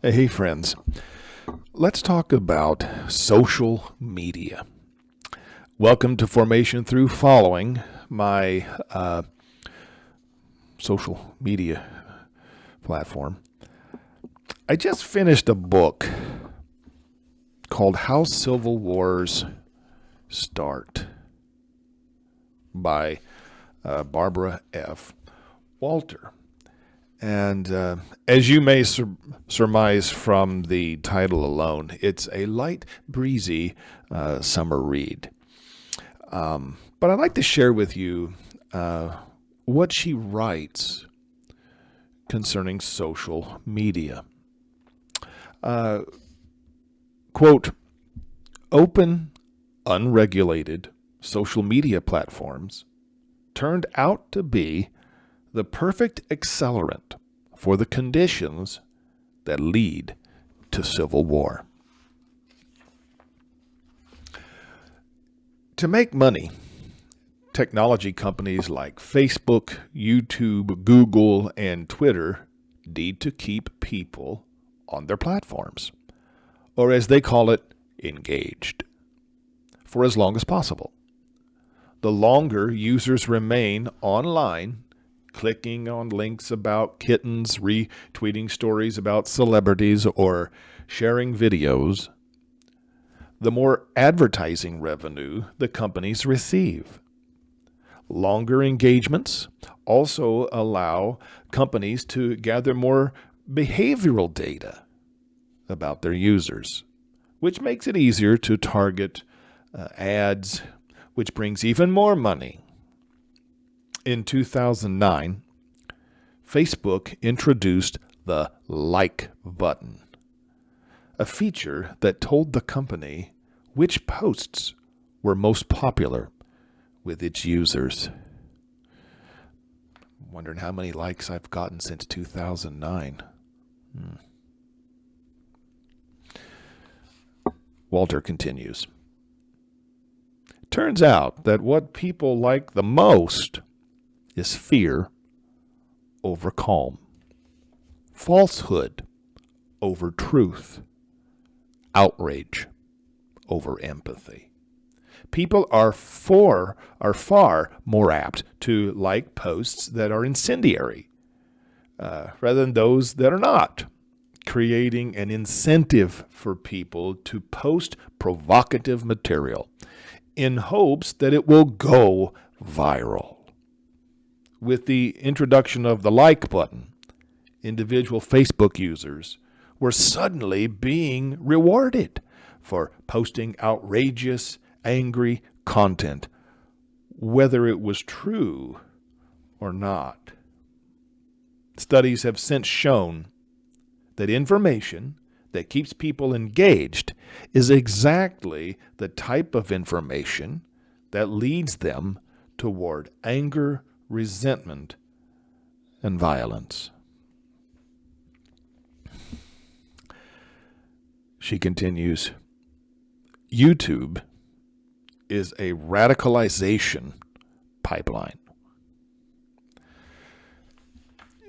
Hey, friends. Let's talk about social media. Welcome to Formation Through Following, my social media platform. I just finished a book called How Civil Wars Start by Barbara F. Walter. And as you may surmise from the title alone, it's a light, breezy summer read. But I'd like to share with you what she writes concerning social media. Quote, open, unregulated social media platforms turned out to be the perfect accelerant for the conditions that lead to civil war. To make money, technology companies like Facebook, YouTube, Google, and Twitter need to keep people on their platforms, or as they call it, engaged, for as long as possible. The longer users remain online, clicking on links about kittens, retweeting stories about celebrities, or sharing videos, the more advertising revenue the companies receive. Longer engagements also allow companies to gather more behavioral data about their users, which makes it easier to target ads, which brings even more money. In 2009, Facebook introduced the like button, a feature that told the company which posts were most popular with its users. I'm wondering how many likes I've gotten since 2009. Walter continues. Turns out that what people like the most is fear over calm, falsehood over truth, outrage over empathy. People are far more apt to like posts that are incendiary rather than those that are not, creating an incentive for people to post provocative material in hopes that it will go viral. With the introduction of the like button, individual Facebook users were suddenly being rewarded for posting outrageous, angry content, whether it was true or not. Studies have since shown that information that keeps people engaged is exactly the type of information that leads them toward anger, resentment, and violence. She continues, YouTube is a radicalization pipeline.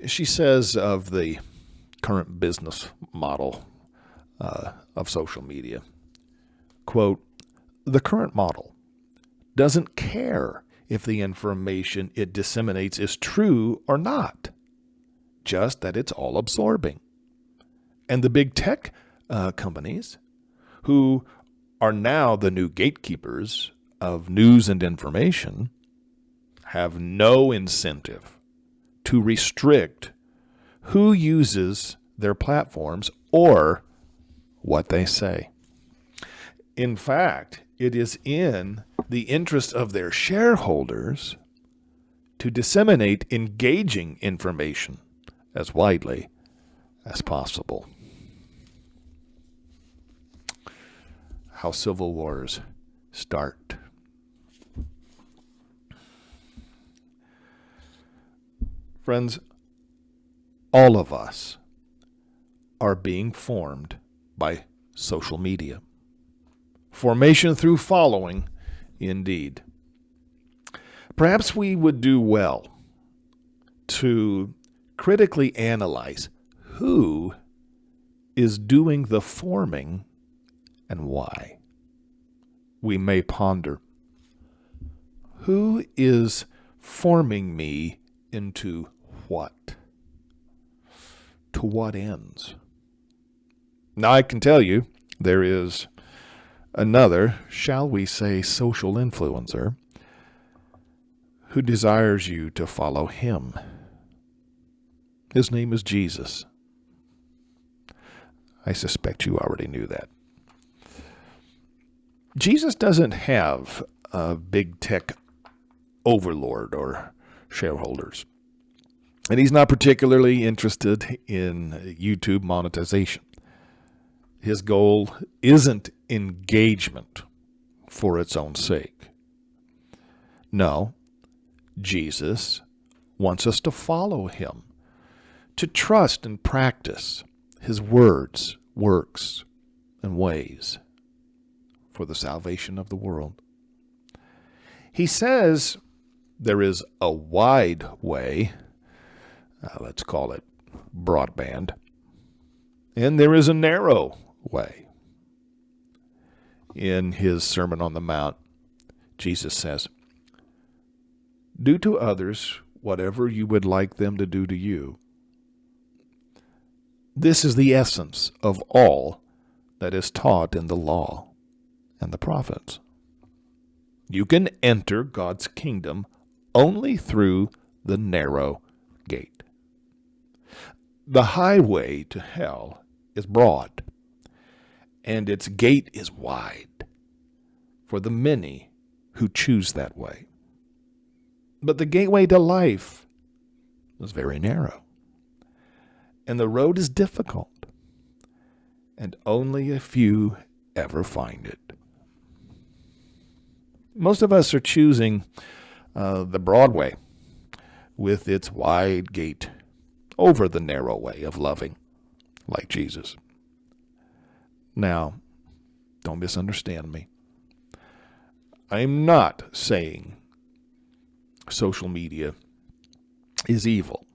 She says of the current business model of social media, quote, the current model doesn't care if the information it disseminates is true or not, just that it's all absorbing. And the big tech companies, who are now the new gatekeepers of news and information, have no incentive to restrict who uses their platforms or what they say. In fact, it is in the interest of their shareholders to disseminate engaging information as widely as possible. How civil wars start. Friends, all of us are being formed by social media. Formation through following, indeed. Perhaps we would do well to critically analyze who is doing the forming and why? We may ponder, who is forming me into what? To what ends? Now, I can tell you there is another, shall we say, social influencer who desires you to follow him. His name is Jesus. I suspect you already knew that. Jesus doesn't have a big tech overlord or shareholders. And he's not particularly interested in YouTube monetization. His goal isn't engagement for its own sake. No, Jesus wants us to follow him, to trust and practice his words, works, and ways for the salvation of the world. He says there is a wide way, let's call it broadband, and there is a narrow way. In his Sermon on the Mount, Jesus says, "Do to others whatever you would like them to do to you." This is the essence of all that is taught in the law and the prophets. You can enter God's kingdom only through the narrow gate. The highway to hell is broad, and its gate is wide for the many who choose that way. But the gateway to life is very narrow, and the road is difficult, and only a few ever find it. Most of us are choosing the broad way with its wide gate over the narrow way of loving like Jesus. Now, don't misunderstand me. I'm not saying social media is evil.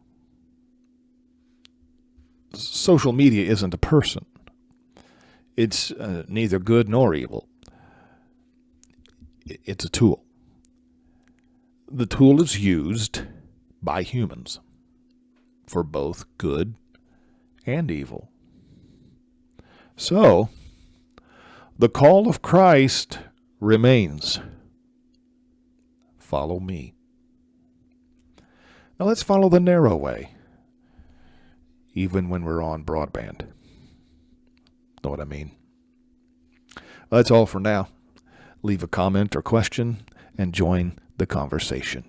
Social media isn't a person. It's neither good nor evil. It's a tool. The tool is used by humans for both good and evil. So, the call of Christ remains. Follow me. Now let's follow the narrow way, even when we're on broadband. Know what I mean? That's all for now. Leave a comment or question and join the conversation.